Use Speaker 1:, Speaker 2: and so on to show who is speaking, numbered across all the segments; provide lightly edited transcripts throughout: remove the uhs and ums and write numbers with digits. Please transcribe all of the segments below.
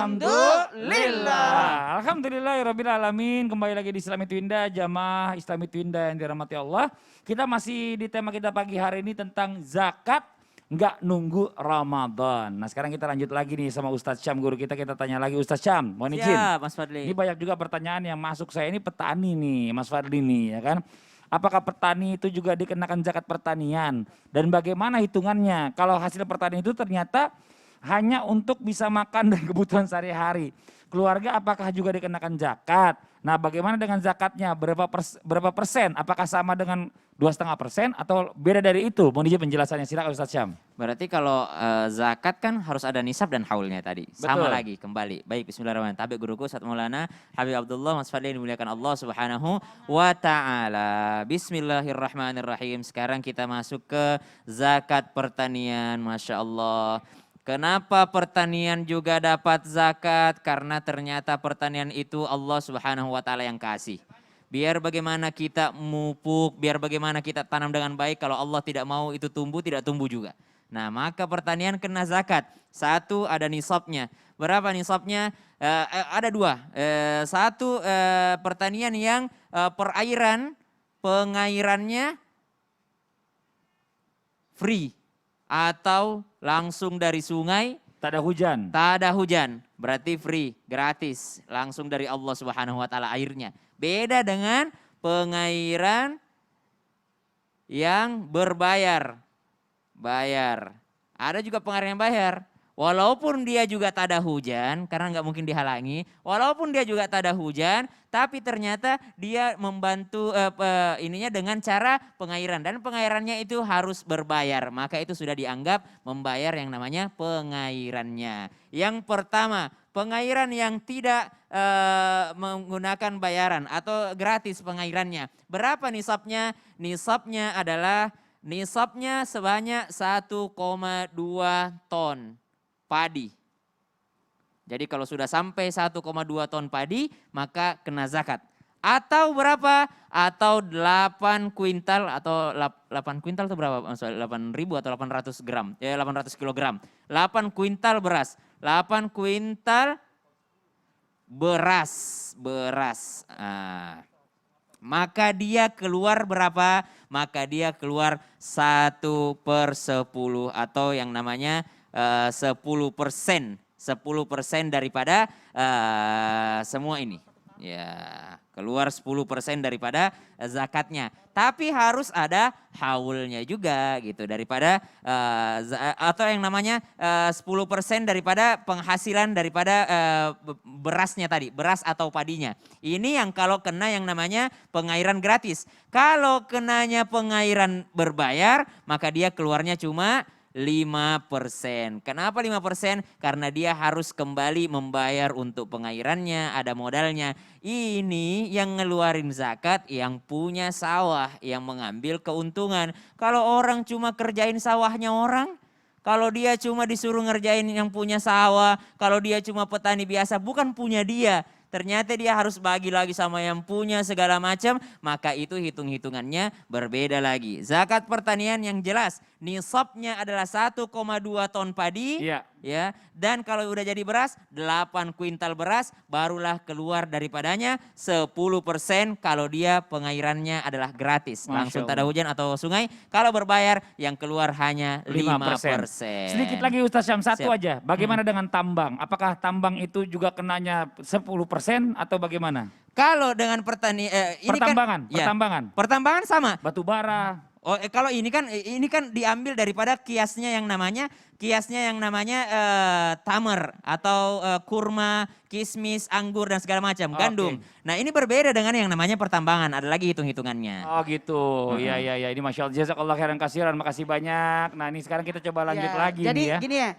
Speaker 1: Alhamdulillah. Alhamdulillahirabbil alamin. Kembali lagi di Islami Twinda, jamaah Islami Twinda yang dirahmati Allah. Kita masih di tema kita pagi hari ini tentang zakat nggak nunggu Ramadan. Nah sekarang kita lanjut lagi nih sama Ustadz Syam, guru kita tanya lagi. Ustadz Syam, mohon izin.
Speaker 2: Ya, Mas Fadli.
Speaker 1: Ini banyak juga pertanyaan yang masuk, saya ini petani nih Mas Fadli nih ya kan. Apakah petani itu juga dikenakan zakat pertanian? Dan bagaimana hitungannya? Kalau hasil pertanian itu ternyata hanya untuk bisa makan dan kebutuhan sehari-hari. Keluarga apakah juga dikenakan zakat? Nah bagaimana dengan zakatnya? Berapa persen? Apakah sama dengan 2,5% atau beda dari itu? Mohon izin penjelasannya, silakan Ustadz Syam.
Speaker 2: Berarti kalau zakat kan harus ada nisab dan haulnya tadi. Sama
Speaker 1: Betul.
Speaker 2: lagi kembali. Baik, bismillahirrahmanirrahim. Tabik guruku Ustadz Maulana Habib Abdullah Mas Fadli yang dimuliakan Allah Subhanahu wa taala. Bismillahirrahmanirrahim. Sekarang kita masuk ke zakat pertanian. Masya Allah. Kenapa pertanian juga dapat zakat? Karena ternyata pertanian itu Allah Subhanahu wa taala yang kasih. Biar bagaimana kita mupuk, biar bagaimana kita tanam dengan baik, kalau Allah tidak mau itu tumbuh, tidak tumbuh juga. Nah maka pertanian kena zakat. Satu, ada nisabnya. Berapa nisabnya? Ada dua. Satu, pertanian yang perairan, pengairannya free. Atau langsung dari sungai.
Speaker 1: Tak ada hujan.
Speaker 2: Tak ada hujan, berarti free, gratis. Langsung dari Allah Subhanahu wa taala airnya. Beda dengan pengairan yang berbayar. Bayar. Ada juga pengairan yang bayar. Walaupun dia juga tak ada hujan, karena nggak mungkin dihalangi. Walaupun dia juga tak ada hujan, tapi ternyata dia membantu ininya dengan cara pengairan. Dan pengairannya itu harus berbayar. Maka itu sudah dianggap membayar yang namanya pengairannya. Yang pertama, pengairan yang tidak menggunakan bayaran atau gratis pengairannya. Berapa nisabnya? Nisabnya adalah sebanyak 1,2 ton. Padi. Jadi kalau sudah sampai 1,2 ton padi maka kena zakat. Atau berapa? Atau 8 kuintal atau 8 kuintal itu berapa? 8.000 atau 800 gram? Ya 800 kilogram. 8 kuintal beras. 8 kuintal beras. Maka dia keluar berapa? Maka dia keluar 1/10 atau yang namanya 10%. 10% daripada semua ini. Ya, keluar 10% daripada zakatnya. Tapi harus ada haulnya juga gitu daripada atau yang namanya 10% daripada penghasilan daripada berasnya tadi, beras atau padinya. Ini yang kalau kena yang namanya pengairan gratis. Kalau kenanya pengairan berbayar, maka dia keluarnya cuma 5%. Kenapa 5%? Karena dia harus kembali membayar untuk pengairannya, ada modalnya. Ini yang ngeluarin zakat yang punya sawah, yang mengambil keuntungan. Kalau orang cuma kerjain sawahnya orang, kalau dia cuma disuruh ngerjain yang punya sawah, kalau dia cuma petani biasa, bukan punya dia. Ternyata dia harus bagi lagi sama yang punya segala macam, maka itu hitung-hitungannya berbeda lagi. Zakat pertanian yang jelas, nisabnya adalah 1,2 ton padi.
Speaker 1: Iya.
Speaker 2: Ya, dan kalau udah jadi beras, 8 kuintal beras, barulah keluar daripadanya 10% kalau dia pengairannya adalah gratis. Langsung tak ada hujan atau sungai, kalau berbayar yang keluar hanya 5%.
Speaker 1: Sedikit lagi Ustadz Syam, satu
Speaker 2: Siap.
Speaker 1: aja. Bagaimana dengan tambang? Apakah tambang itu juga kenanya 10% atau bagaimana?
Speaker 2: Kalau dengan
Speaker 1: Pertambangan, pertambangan.
Speaker 2: Pertambangan sama.
Speaker 1: Batu bara.
Speaker 2: Oh, kalau ini kan diambil daripada kiasnya yang namanya tamer atau kurma, kismis, anggur dan segala macam, gandum. Nah, ini berbeda dengan yang namanya pertambangan, ada lagi hitung-hitungannya.
Speaker 1: Oh gitu, iya ini Masya Allah, jazakallah khairan kasiran, makasih banyak. Nah ini sekarang kita coba lanjut lagi
Speaker 3: jadi
Speaker 1: nih ya.
Speaker 3: Gini ya,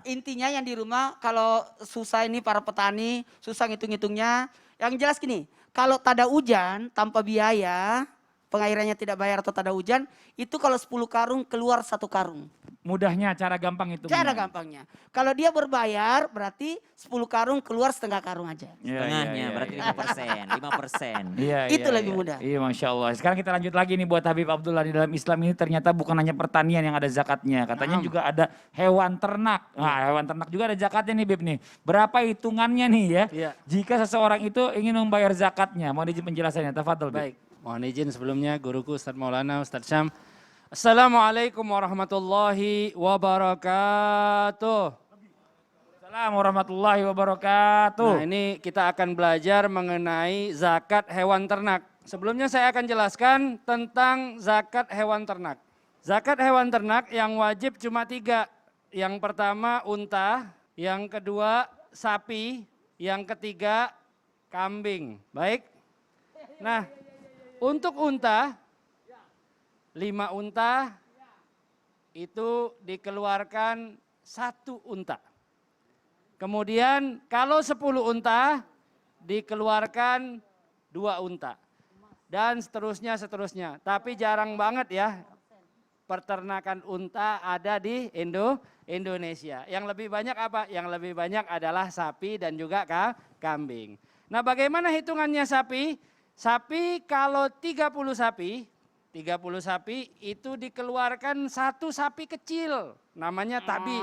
Speaker 3: intinya yang di rumah kalau susah ini para petani, susah ngitung-ngitungnya. Yang jelas gini, kalau tak ada hujan tanpa biaya, pengairannya tidak bayar atau tak ada hujan, itu kalau 10 karung keluar 1 karung.
Speaker 1: Mudahnya, cara gampang itu.
Speaker 3: Cara gampangnya. Kalau dia berbayar berarti 10 karung keluar setengah karung aja.
Speaker 2: Setengahnya berarti 5%, 5%.
Speaker 1: Iya,
Speaker 3: Itu
Speaker 1: iya,
Speaker 3: lebih
Speaker 1: iya.
Speaker 3: mudah.
Speaker 1: Iya, Masya Allah. Sekarang kita lanjut lagi nih buat Habib Abdullah. Di dalam Islam ini ternyata bukan hanya pertanian yang ada zakatnya. Katanya juga ada hewan ternak. Nah, hewan ternak juga ada zakatnya nih, Bib nih. Berapa hitungannya nih ya?
Speaker 4: Iya.
Speaker 1: Jika seseorang itu ingin membayar zakatnya. Mau izin penjelasannya, tafadhol, Bib.
Speaker 4: Baik, mohon izin sebelumnya guruku Ustadz Maulana, Ustadz Syam. Assalamualaikum warahmatullahi wabarakatuh.
Speaker 1: Assalamualaikum warahmatullahi wabarakatuh.
Speaker 4: Nah, ini kita akan belajar mengenai zakat hewan ternak. Sebelumnya saya akan jelaskan tentang zakat hewan ternak. Zakat hewan ternak yang wajib cuma 3. Yang pertama unta, yang kedua sapi, yang ketiga kambing. Baik. Nah, untuk unta, 5 unta itu dikeluarkan 1 unta. Kemudian kalau 10 unta dikeluarkan 2 unta. Dan seterusnya. Tapi jarang banget ya peternakan unta ada di Indonesia. Yang lebih banyak apa? Yang lebih banyak adalah sapi dan juga kambing. Nah, bagaimana hitungannya sapi? Sapi kalau 30 sapi itu dikeluarkan 1 sapi kecil, namanya tabi.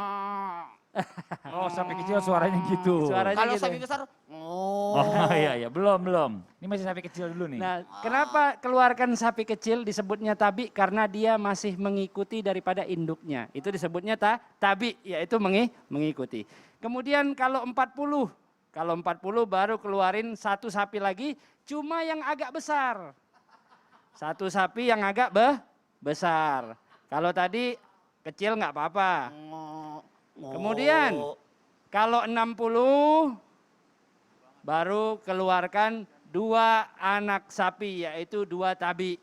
Speaker 1: Oh, sapi kecil suaranya gitu.
Speaker 4: Suaranya
Speaker 3: Kalau
Speaker 4: gitu.
Speaker 3: sapi besar,
Speaker 1: Oh, iya, belum. Ini masih sapi kecil dulu nih.
Speaker 4: Nah, kenapa keluarkan sapi kecil disebutnya tabi? Karena dia masih mengikuti daripada induknya. Itu disebutnya tabi, yaitu mengikuti. Kemudian kalau 40 baru keluarin 1 sapi lagi, cuma yang agak besar. 1 sapi yang agak besar. Kalau tadi kecil nggak apa-apa. Kemudian kalau 60 baru keluarkan 2 anak sapi, yaitu 2 tabi.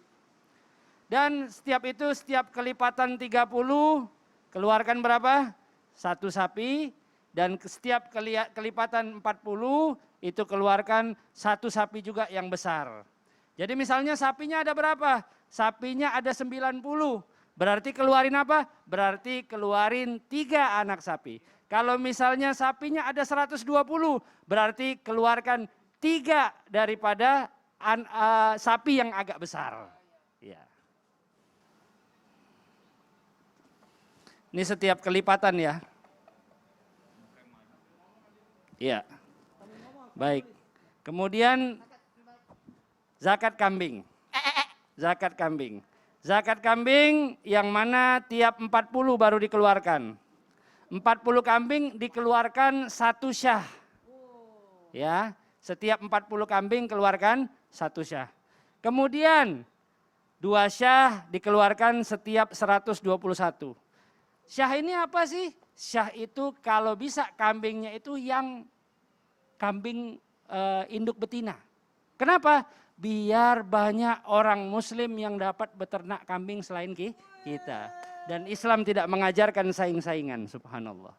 Speaker 4: Dan setiap kelipatan 30 keluarkan berapa? 1 sapi. Dan setiap kelipatan 40 itu keluarkan 1 sapi juga yang besar. Jadi misalnya sapinya ada berapa? Sapinya ada 90. Berarti keluarin apa? Berarti keluarin 3 anak sapi. Kalau misalnya sapinya ada 120, berarti keluarkan 3 daripada sapi yang agak besar. Ya. Ini setiap kelipatan ya. Iya. Baik. Kemudian zakat kambing. Zakat kambing yang mana tiap 40 baru dikeluarkan. 40 kambing dikeluarkan 1 syah. Ya, setiap 40 kambing keluarkan 1 syah. Kemudian 2 syah dikeluarkan setiap 121. Syah ini apa sih? Syah itu kalau bisa kambingnya itu yang kambing induk betina. Kenapa? Biar banyak orang muslim yang dapat beternak kambing selain kita. Dan Islam tidak mengajarkan saing-saingan, subhanallah.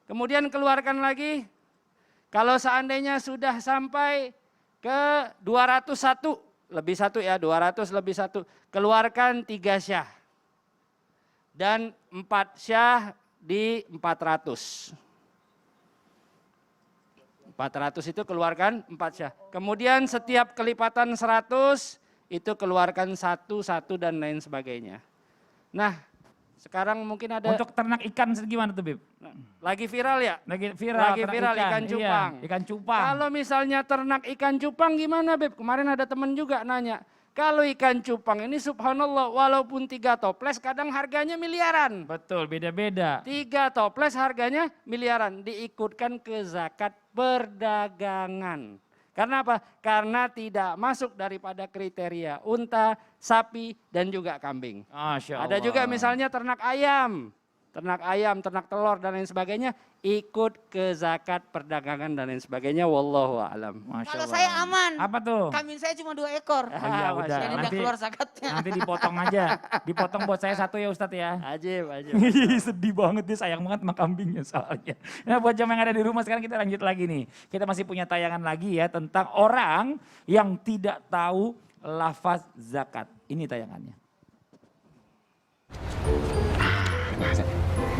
Speaker 4: Kemudian keluarkan lagi, kalau seandainya sudah sampai ke 201, lebih 1 ya, 200 lebih 1, keluarkan 3 syah. Dan 4 syah di 400. 400 itu keluarkan 4 syah. Kemudian setiap kelipatan 100 itu keluarkan 1 dan lain sebagainya. Nah, sekarang mungkin ada
Speaker 1: Untuk ternak ikan gimana tuh, Bib?
Speaker 4: lagi viral ya?
Speaker 1: Lagi viral ternak
Speaker 4: ikan cupang.
Speaker 1: Iya, ikan cupang.
Speaker 4: Kalau misalnya ternak ikan cupang gimana, Beb? Kemarin ada teman juga nanya. Kalau ikan cupang ini subhanallah walaupun 3 toples kadang harganya miliaran.
Speaker 1: Betul, beda-beda.
Speaker 4: 3 toples harganya miliaran, diikutkan ke zakat perdagangan. Karena apa? Karena tidak masuk daripada kriteria unta, sapi, dan juga kambing.
Speaker 1: Masya Allah.
Speaker 4: Ada juga misalnya ternak ayam, ternak telur dan lain sebagainya, ikut ke zakat perdagangan dan lain sebagainya. Wallahu a'lam.
Speaker 1: Masya
Speaker 3: kalau
Speaker 1: Allah.
Speaker 3: saya aman.
Speaker 1: Apa tuh?
Speaker 3: Kambing saya cuma 2 ekor.
Speaker 1: Oh iya
Speaker 4: Ah,
Speaker 1: udah,
Speaker 3: Jadi tidak
Speaker 1: nanti,
Speaker 3: keluar zakatnya.
Speaker 1: nanti dipotong aja. Dipotong buat saya 1 ya Ustadz ya.
Speaker 4: Ajib.
Speaker 1: Sedih banget dia, sayang banget sama kambingnya soalnya. Nah buat jamaah yang ada di rumah sekarang kita lanjut lagi nih. Kita masih punya tayangan lagi ya tentang orang yang tidak tahu lafaz zakat. Ini tayangannya.
Speaker 5: Ustaz.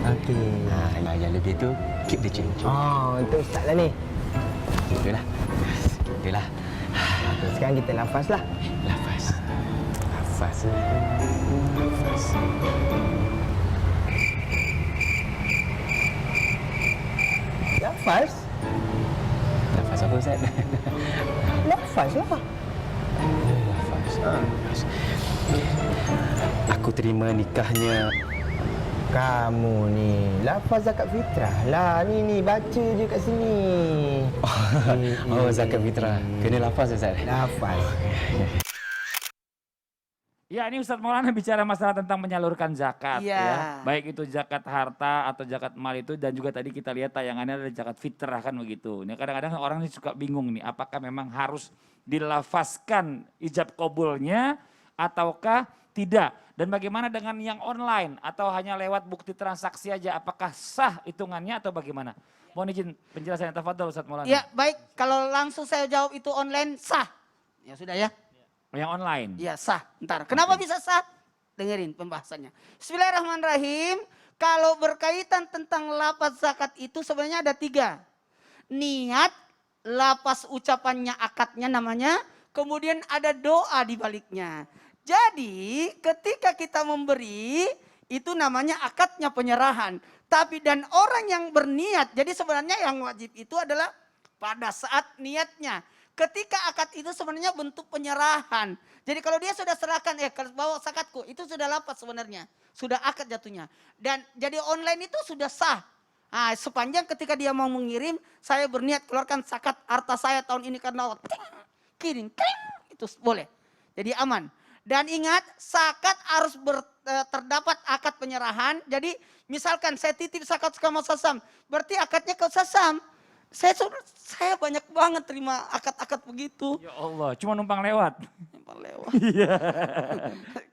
Speaker 6: Okey.
Speaker 5: Yang lebih tu keep the change.
Speaker 6: Oh, untuk Ustaz lah ni.
Speaker 5: Itulah. Itulah.
Speaker 6: Okey, sekarang kita lafaz lah.
Speaker 5: Lafaz. Lafaz. Lafaz.
Speaker 6: Lafaz?
Speaker 5: Lafaz apa Ustaz?
Speaker 6: Lafaz lah.
Speaker 5: Lafaz. Aku terima nikahnya.
Speaker 6: Kamu ni lafaz zakat fitrah lah. Ni baca je kat sini.
Speaker 5: Oh, zakat fitrah. Kena lafaz Ustaz.
Speaker 6: Lafaz.
Speaker 1: Ya, ini Ustadz Maulana bicara masalah tentang menyalurkan zakat
Speaker 3: Iya.
Speaker 1: ya. Baik itu zakat harta atau zakat mal itu, dan juga tadi kita lihat tayangannya ada zakat fitrah kan begitu. Ini kadang-kadang orang ini suka bingung nih, apakah memang harus dilafazkan ijab kabulnya ataukah tidak? Dan bagaimana dengan yang online atau hanya lewat bukti transaksi aja, apakah sah hitungannya atau bagaimana? Mohon izin penjelasannya, tafadhol Ustadz Maulana.
Speaker 3: Ya baik, kalau langsung saya jawab itu online sah. Ya sudah ya.
Speaker 1: Yang online.
Speaker 3: Ya sah. Ntar, kenapa bisa sah? Dengerin pembahasannya. Bismillahirrahmanirrahim. Kalau berkaitan tentang lafaz zakat itu sebenarnya ada 3. Niat, lafaz ucapannya, akadnya namanya. Kemudian ada doa di baliknya. Jadi ketika kita memberi, itu namanya akadnya penyerahan. Tapi dan orang yang berniat, jadi sebenarnya yang wajib itu adalah pada saat niatnya. Ketika akad itu sebenarnya bentuk penyerahan. Jadi kalau dia sudah serahkan, bawa zakatku, itu sudah lafaz sebenarnya. Sudah akad jatuhnya. Dan jadi online itu sudah sah. Nah, sepanjang ketika dia mau mengirim, saya berniat keluarkan zakat harta saya tahun ini karena Allah. Kirim, itu boleh. Jadi aman. Dan ingat, zakat harus terdapat akad penyerahan. Jadi misalkan saya titip zakat ke Mas Sasam, berarti akadnya ke Sasam. Saya banyak banget terima akad-akad begitu.
Speaker 1: Ya Allah, cuma numpang lewat.
Speaker 3: Numpang lewat.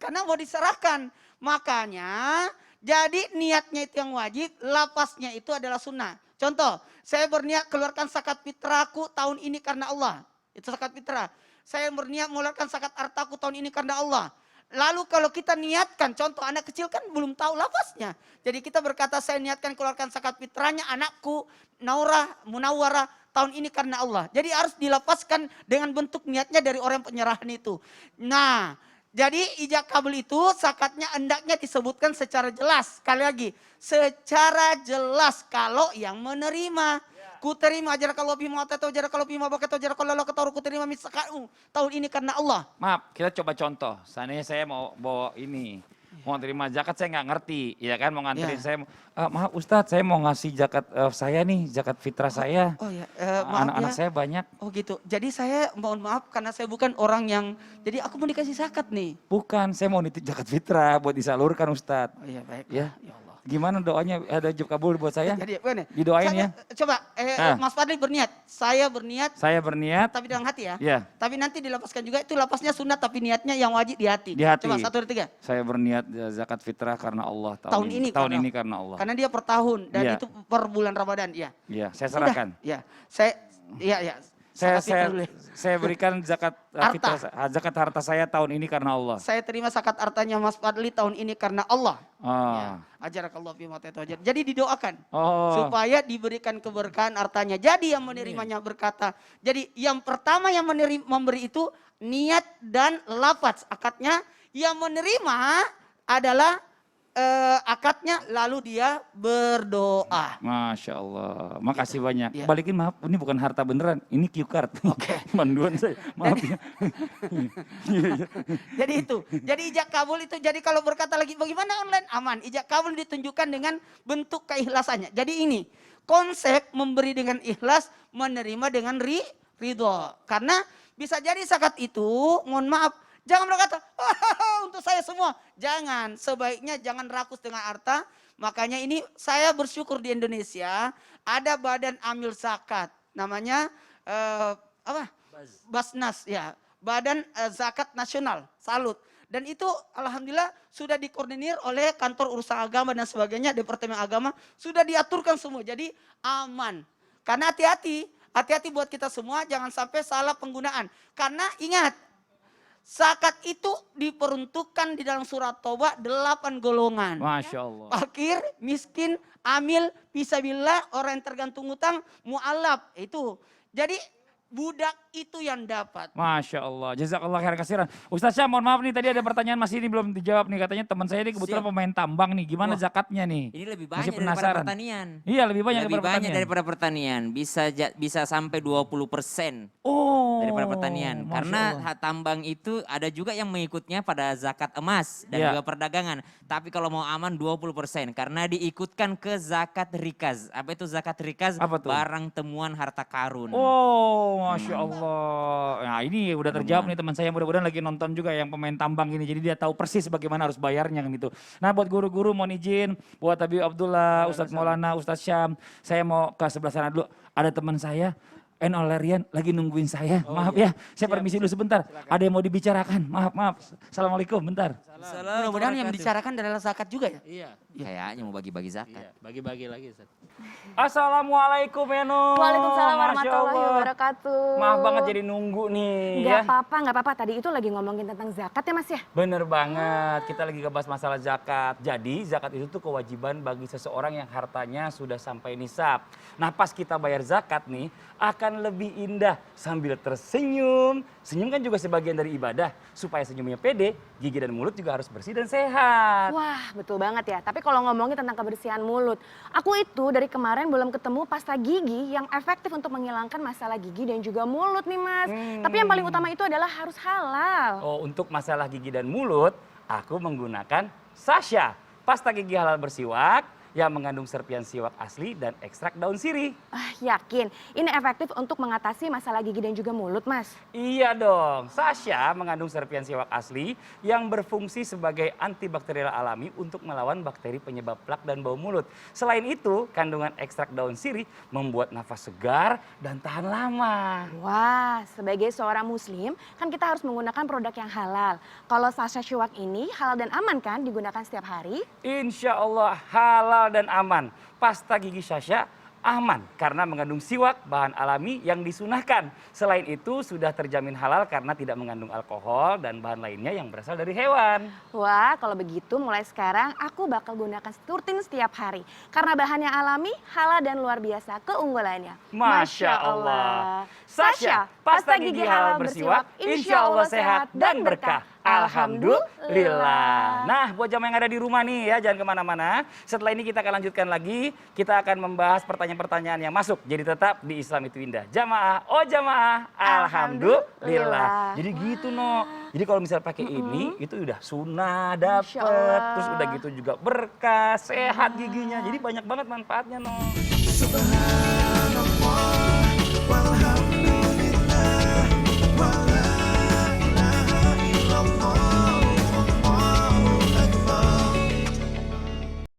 Speaker 3: Karena mau diserahkan. Makanya jadi niatnya itu yang wajib, lafaznya itu adalah sunnah. Contoh, saya berniat keluarkan zakat fitrahku tahun ini karena Allah. Itu zakat fitrah. Saya berniat mengeluarkan zakat hartaku tahun ini karena Allah. Lalu kalau kita niatkan, contoh anak kecil kan belum tahu lafaznya. Jadi kita berkata saya niatkan keluarkan zakat fitrahnya anakku Naurah, Munawwarah tahun ini karena Allah. Jadi harus dilafazkan dengan bentuk niatnya dari orang penyerahan itu. Nah, jadi ijab kabul itu zakatnya hendaknya disebutkan secara jelas. Sekali lagi, secara jelas kalau yang menerima. Ku terima ajarakallahu bima atau ajarakallahu bima bakatau ajarakallahu kataru ku terima misakau tahun ini karena Allah.
Speaker 1: Maaf, kita coba contoh. Seandainya saya mau bawa ini, mau terima zakat saya nggak ngerti, ya kan mau nganterin
Speaker 3: Ya.
Speaker 1: saya. Maaf Ustadz, saya mau ngasih zakat saya nih, zakat fitrah saya.
Speaker 3: Oh ya, maaf
Speaker 1: Anak-anak
Speaker 3: ya.
Speaker 1: saya banyak.
Speaker 3: Oh gitu. Jadi saya mohon maaf karena saya bukan orang yang, jadi aku mau dikasih zakat nih.
Speaker 1: Bukan, saya mau nitip zakat fitrah buat disalurkan Ustadz.
Speaker 3: Oh iya baik.
Speaker 1: Ya.
Speaker 3: Ya Allah.
Speaker 1: Gimana doanya, ada ijab kabul buat saya?
Speaker 3: Jadi apa nih?
Speaker 1: Didoain ya.
Speaker 3: Coba Mas Fadli berniat. Saya berniat
Speaker 1: Saya berniat,
Speaker 3: tapi dalam hati ya.
Speaker 1: ya.
Speaker 3: Tapi nanti dilapaskan juga itu lapasnya sunat tapi niatnya yang wajib di hati.
Speaker 1: Di hati.
Speaker 3: Coba 1, 2, 3.
Speaker 1: Saya berniat zakat fitrah karena Allah
Speaker 3: Tahun ini
Speaker 1: Tahun
Speaker 3: karena-
Speaker 1: ini karena Allah.
Speaker 3: Karena dia per tahun dan
Speaker 1: Iya.
Speaker 3: itu per bulan Ramadan, ya.
Speaker 1: Iya, saya
Speaker 3: Sudah,
Speaker 1: serahkan.
Speaker 3: ya. Ya.
Speaker 1: Saya,
Speaker 3: Zakat fitrah dulu.
Speaker 1: saya berikan zakat
Speaker 3: Harta.
Speaker 1: fitrah, zakat harta saya tahun ini karena Allah.
Speaker 3: Saya terima zakat hartanya Mas Fadli tahun ini karena Allah.
Speaker 1: Oh.
Speaker 3: Ya. Ajarakallahu fi ma ta'ajar. Jadi didoakan
Speaker 1: Oh.
Speaker 3: supaya diberikan keberkahan hartanya. Jadi yang menerimanya berkata, jadi yang pertama yang memberi itu niat dan lafaz akadnya. Yang menerima adalah akadnya lalu dia berdoa.
Speaker 1: Masya Allah, makasih banyak.
Speaker 3: Iya.
Speaker 1: Balikin maaf, ini bukan harta beneran, ini cue card. Oke. Manduan saya, maaf ya.
Speaker 3: Jadi itu, jadi ijab kabul itu, jadi kalau berkata lagi bagaimana online aman. Ijab kabul ditunjukkan dengan bentuk keikhlasannya. Jadi ini konsep memberi dengan ikhlas, menerima dengan ridho. Karena bisa jadi zakat itu, mohon maaf, jangan berkata untuk saya semua. Jangan, sebaiknya jangan rakus dengan harta. Makanya ini saya bersyukur di Indonesia ada badan amil zakat, namanya apa? Basnas ya. Badan Zakat Nasional, salut. Dan itu alhamdulillah sudah dikoordinir oleh kantor urusan agama dan sebagainya, Departemen Agama, sudah diaturkan semua. Jadi aman. Karena hati-hati buat kita semua jangan sampai salah penggunaan. Karena ingat, Zakat itu diperuntukkan di dalam surat Taubah 8 golongan.
Speaker 1: Masya Allah.
Speaker 3: Fakir, miskin, amil, fisabilillah, orang yang tergantung utang, mu'alaf. Itu. Jadi budak itu yang dapat.
Speaker 1: Masya Allah, jazakallah khairan kasiran. Ustaz Syam, mohon maaf nih tadi ada pertanyaan masih ini belum dijawab nih. Katanya teman saya ini kebetulan
Speaker 2: Siap.
Speaker 1: pemain tambang nih. Gimana
Speaker 2: Wah,
Speaker 1: zakatnya nih?
Speaker 2: Ini lebih
Speaker 1: Masih
Speaker 2: banyak daripada
Speaker 1: penasaran.
Speaker 2: pertanian.
Speaker 1: Iya lebih banyak
Speaker 2: Lebih
Speaker 1: daripada
Speaker 2: banyak
Speaker 1: pertanian.
Speaker 2: daripada pertanian. Bisa sampai 20%
Speaker 1: Oh,
Speaker 2: daripada pertanian.
Speaker 1: Masya
Speaker 2: Karena
Speaker 1: Allah.
Speaker 2: tambang itu ada juga yang mengikutnya pada zakat emas dan
Speaker 1: Ya.
Speaker 2: juga perdagangan. Tapi kalau mau aman 20% karena diikutkan ke zakat rikaz. Apa itu zakat rikaz?
Speaker 1: Apa tuh?
Speaker 2: Barang temuan harta karun.
Speaker 1: Oh, Masya Allah. Nah ini udah terjawab nih teman saya, mudah-mudahan lagi nonton juga yang pemain tambang ini. Jadi dia tahu persis bagaimana harus bayarnya kan gitu. Nah buat guru-guru mohon izin, buat Habib Abdullah, Ustadz Maulana, Ustadz Syam. Saya mau ke sebelah sana dulu. Ada teman saya, Olerian lagi nungguin saya. Maaf ya, saya permisi dulu sebentar. Ada yang mau dibicarakan, maaf. Assalamualaikum, bentar.
Speaker 3: Mudah-mudahan yang dibicarakan adalah zakat juga ya.
Speaker 4: Iya,
Speaker 2: Kayaknya mau bagi-bagi zakat.
Speaker 4: iya. Bagi-bagi lagi Ustaz.
Speaker 1: Assalamualaikum Eno.
Speaker 7: Waalaikumsalam
Speaker 1: Masya
Speaker 7: warahmatullahi
Speaker 1: Allah.
Speaker 7: wabarakatuh.
Speaker 1: Maaf banget jadi nunggu nih
Speaker 7: Nggak
Speaker 1: ya.
Speaker 7: apa-apa. Tadi itu lagi ngomongin tentang zakat ya Mas ya?
Speaker 1: Bener banget, kita lagi ngebahas masalah zakat. Jadi zakat itu tuh kewajiban bagi seseorang yang hartanya sudah sampai nisab. Nah pas kita bayar zakat nih akan lebih indah sambil tersenyum. Senyum kan juga sebagian dari ibadah. Supaya senyumnya pede, gigi dan mulut juga harus bersih dan sehat.
Speaker 7: Wah betul banget ya. Tapi kalau ngomongin tentang kebersihan mulut. Aku itu dari kemarin belum ketemu pasta gigi yang efektif untuk menghilangkan masalah gigi dan juga mulut nih Mas. Tapi yang paling utama itu adalah harus halal.
Speaker 1: Oh untuk masalah gigi dan mulut, aku menggunakan Sasha. Pasta gigi halal bersiwak yang mengandung serpian siwak asli dan ekstrak daun sirih.
Speaker 7: Ah, yakin ini efektif untuk mengatasi masalah gigi dan juga mulut Mas?
Speaker 1: Iya dong, Sasha mengandung serpian siwak asli yang berfungsi sebagai antibakterial alami untuk melawan bakteri penyebab plak dan bau mulut. Selain itu, kandungan ekstrak daun sirih membuat nafas segar dan tahan lama.
Speaker 7: Wah, sebagai seorang muslim kan kita harus menggunakan produk yang halal. Kalau Sasha Siwak ini halal dan aman kan digunakan setiap hari?
Speaker 1: Insya Allah halal dan aman. Pasta gigi Sasha aman karena mengandung siwak, bahan alami yang disunahkan. Selain itu sudah terjamin halal karena tidak mengandung alkohol dan bahan lainnya yang berasal dari hewan.
Speaker 7: Wah, kalau begitu mulai sekarang aku bakal gunakan rutin setiap hari. Karena bahannya alami, halal dan luar biasa keunggulannya.
Speaker 1: Masya Allah. Sasha, pasta gigi halal bersiwak, insya Allah sehat dan berkah. Alhamdulillah. Nah, buat jamaah yang ada di rumah nih ya, jangan kemana-mana. Setelah ini kita akan lanjutkan lagi. Kita akan membahas pertanyaan-pertanyaan yang masuk. Jadi tetap di Islam itu indah. Jamaah, oh jamaah, alhamdulillah. Jadi gitu no. Jadi kalau misalnya pakai ini, itu udah sunnah
Speaker 7: Masya
Speaker 1: dapet.
Speaker 7: Allah.
Speaker 1: Terus udah gitu juga berkah, sehat giginya. Jadi banyak banget manfaatnya no.
Speaker 8: Subhanallah.